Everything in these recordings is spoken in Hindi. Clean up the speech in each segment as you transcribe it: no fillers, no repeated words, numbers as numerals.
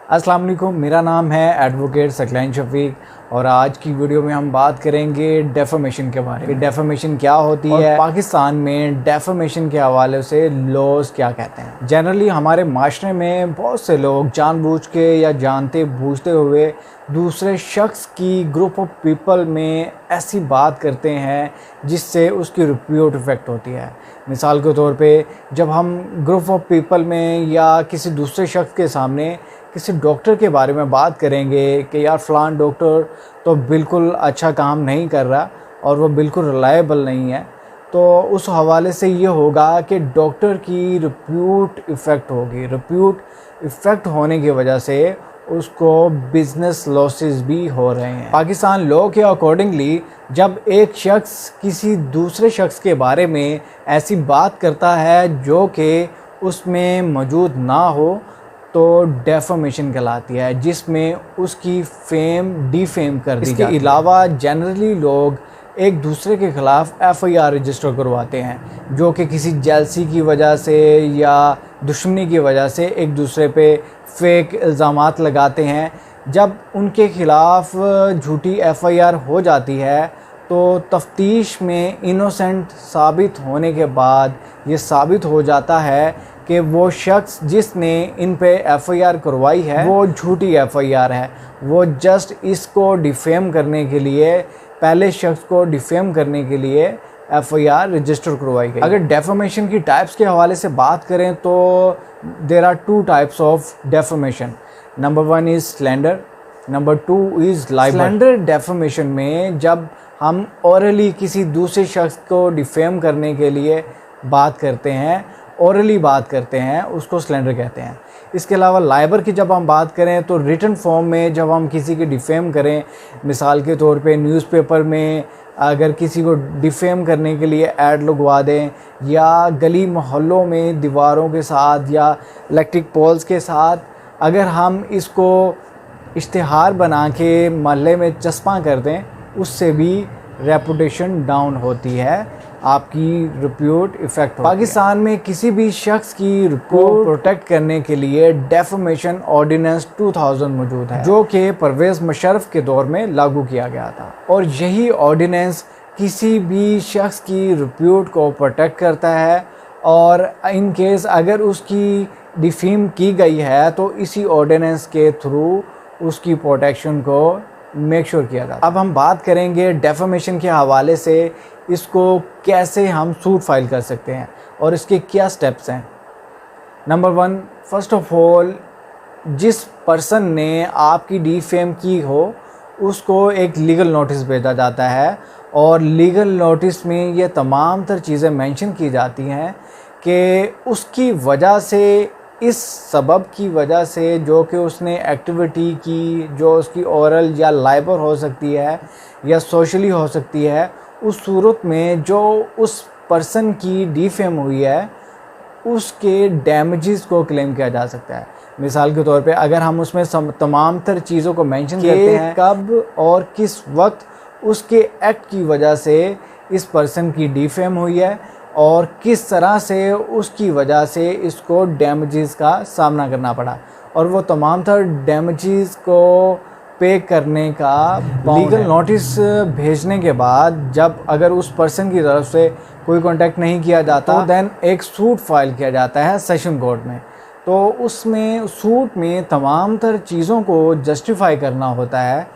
अस्सलाम वालेकुम, मेरा नाम है एडवोकेट सकलैन शफीक और आज की वीडियो में हम बात करेंगे डेफेमेशन के बारे में। डेफेमेशन क्या होती है, पाकिस्तान में डेफेमेशन के हवाले से लॉज क्या कहते हैं। जनरली हमारे माशरे में बहुत से लोग जानबूझ के या जानते बूझते हुए दूसरे शख्स की ग्रुप ऑफ पीपल में ऐसी बात करते हैं जिससे उसकी रिप्यूट इफेक्ट होती है। मिसाल के तौर पे जब हम ग्रुप ऑफ पीपल में या किसी दूसरे शख्स के सामने किसी डॉक्टर के बारे में बात करेंगे कि यार फ़लान डॉक्टर तो बिल्कुल अच्छा काम नहीं कर रहा और वो बिल्कुल रिलायबल नहीं है, तो उस हवाले से ये होगा कि डॉक्टर की रिप्यूट इफ़ेक्ट होगी। रिप्यूट इफ़ेक्ट होने की वजह से उसको बिज़नेस लॉसेस भी हो रहे हैं। पाकिस्तान लॉ के अकॉर्डिंगली जब एक शख्स किसी दूसरे शख्स के बारे में ऐसी बात करता है जो कि उसमें मौजूद ना हो तो डेफेमेशन कहलाती है, जिसमें उसकी फेम डिफेम कर दी जाती है। इसके अलावा जनरली लोग एक दूसरे के ख़िलाफ़ एफआईआर रजिस्टर करवाते हैं जो कि किसी जेलसी की वजह से या दुश्मनी की वजह से एक दूसरे पे फेक इल्ज़ामात लगाते हैं। जब उनके ख़िलाफ़ झूठी एफआईआर हो जाती है तो तफ्तीश में इनोसेंट साबित होने के बाद ये साबित हो जाता है कि वो शख्स जिसने इन पे एफआईआर करवाई है वो झूठी एफआईआर है। वो जस्ट इसको डिफेम करने के लिए, पहले शख्स को डिफेम करने के लिए एफआईआर रजिस्टर करवाई गई। अगर डेफेमेशन की टाइप्स के हवाले से बात करें तो there are two types of defamation. Number 1 is slander, number 2 is libel. Slander defamation में जब हम ओरली किसी दूसरे शख्स को डिफेम करने के लिए बात करते हैं, ओरली बात करते हैं, उसको स्लैंडर कहते हैं। इसके अलावा लाइबर की जब हम बात करें तो रिटन फॉर्म में जब हम किसी की डिफेम करें, मिसाल के तौर पे न्यूज़पेपर में अगर किसी को डिफेम करने के लिए ऐड लगवा दें या गली मोहल्लों में दीवारों के साथ या इलेक्ट्रिक पोल्स के साथ अगर हम इसको इश्तिहार बना के मोहल्ले में चस्पा कर दें, उससे भी रेपुटेशन डाउन होती है, आपकी रिप्यूट इफ़ेक्ट। पाकिस्तान में किसी भी शख्स की रिप्यूट प्रोटेक्ट करने के लिए डेफेमेशन ऑर्डिनेंस 2000 मौजूद है जो कि परवेज़ मुशर्रफ के दौर में लागू किया गया था और यही ऑर्डिनेंस किसी भी शख्स की रिप्यूट को प्रोटेक्ट करता है और इन केस अगर उसकी डिफेम की गई है तो इसी ऑर्डिनेंस के थ्रू उसकी प्रोटेक्शन को मेक श्योर किया जाता है। अब हम बात करेंगे डेफेमेशन के हवाले से इसको कैसे हम सूट फाइल कर सकते हैं और इसके क्या स्टेप्स हैं। नंबर 1, फर्स्ट ऑफ ऑल जिस पर्सन ने आपकी डिफेम की हो उसको एक लीगल नोटिस भेजा जाता है और लीगल नोटिस में ये तमाम तर चीज़ें मेंशन की जाती हैं कि उसकी वजह से, इस सबब की वजह से जो कि उसने एक्टिविटी की, जो उसकी ओरल या लाइबर हो सकती है या सोशली हो सकती है, उस सूरत में जो उस पर्सन की डिफेम हुई है उसके डैमेजेस को क्लेम किया जा सकता है। मिसाल के तौर पे अगर हम उसमें तमाम तर चीज़ों को मेंशन करते हैं, कब और किस वक्त उसके एक्ट की वजह से इस पर्सन की डिफेम हुई है और किस तरह से उसकी वजह से इसको डैमेजेस का सामना करना पड़ा और वो तमाम तर डैमेजेस को पे करने का लीगल नोटिस भेजने के बाद जब अगर उस पर्सन की तरफ से कोई कांटेक्ट नहीं किया जाता तो देन एक सूट फाइल किया जाता है सेशन कोर्ट में। तो उसमें सूट में तमाम तर चीज़ों को जस्टिफाई करना होता है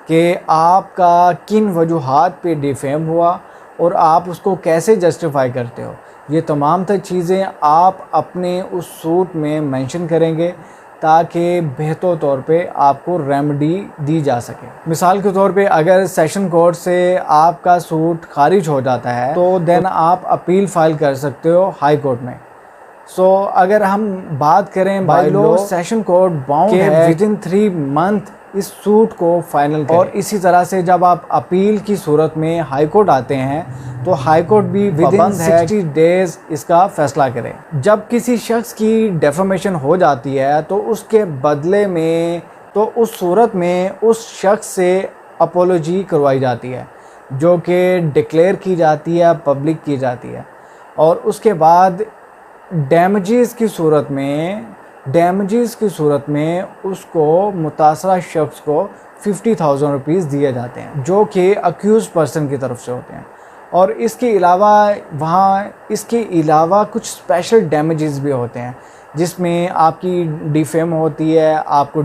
कि आपका किन वजूहात पे डिफेम हुआ और आप उसको कैसे जस्टिफाई करते हो। ये तमाम तर चीज़ें आप अपने उस सूट में मेंशन करेंगे ताकि बेहतर तौर पे आपको रेमेडी दी जा सके। मिसाल के तौर पे अगर सेशन कोर्ट से आपका सूट खारिज हो जाता है तो देन आप अपील फाइल कर सकते हो हाई कोर्ट में। अगर हम बात करें by law session court bound है विदिन 3 मंथ इस सूट को फाइनल करें। और इसी तरह से जब आप अपील की सूरत में हाई कोर्ट आते हैं तो हाई कोर्ट भी विदिन 60 डेज इसका फैसला करे। जब किसी शख्स की डेफेमेशन हो जाती है तो उसके बदले में, तो उस सूरत में उस शख्स से अपोलॉजी करवाई जाती है जो कि डिक्लेयर की जाती है, पब्लिक की जाती है और उसके बाद डैमेजेस की सूरत में डैमेजेस की सूरत में उसको मुतासरा शख्स को 50,000 रुपीज़ दिए जाते हैं, जो कि अक्यूज़ पर्सन की तरफ से होते हैं। और इसके अलावा कुछ स्पेशल डैमेजेस भी होते हैं, जिसमें आपकी डिफेम होती है, आपको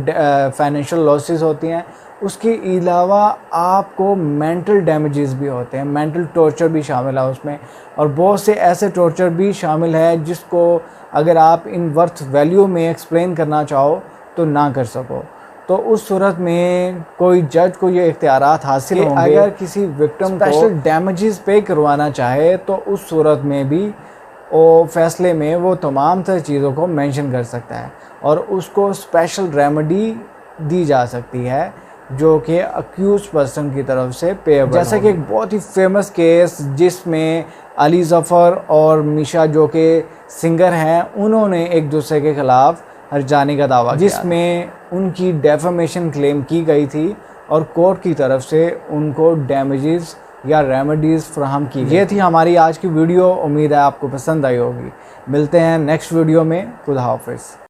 फाइनेंशियल लॉसेस होती हैं। उसके अलावा आपको मेंटल डैमेजेस भी होते हैं, मेंटल टॉर्चर भी शामिल है उसमें, और बहुत से ऐसे टॉर्चर भी शामिल है जिसको अगर आप इन वर्थ वैल्यू में एक्सप्लेन करना चाहो तो ना कर सको। तो उस सूरत में कोई जज को ये इख्तियारात हासिल होंगे अगर किसी विक्टिम को स्पेशल डैमेजेस पे करवाना चाहे, तो उस सूरत में भी वो फैसले में वो तमाम तरह चीज़ों को मेंशन कर सकता है और उसको स्पेशल रेमेडी दी जा सकती है जो कि अक्यूज पर्सन की तरफ से पेएबल। जैसा कि एक बहुत ही फेमस केस जिसमें अली ज़फ़र और मिशा जो कि सिंगर हैं, उन्होंने एक दूसरे के ख़िलाफ़ हर्जानी का दावा किया, जिसमें उनकी डेफेमेशन क्लेम की गई थी और कोर्ट की तरफ से उनको डैमेजेस या रेमेडीज़ फ्राहम की। ये थी हमारी आज की वीडियो, उम्मीद है आपको पसंद आई होगी। मिलते हैं नेक्स्ट वीडियो में। खुदा हाफिज़।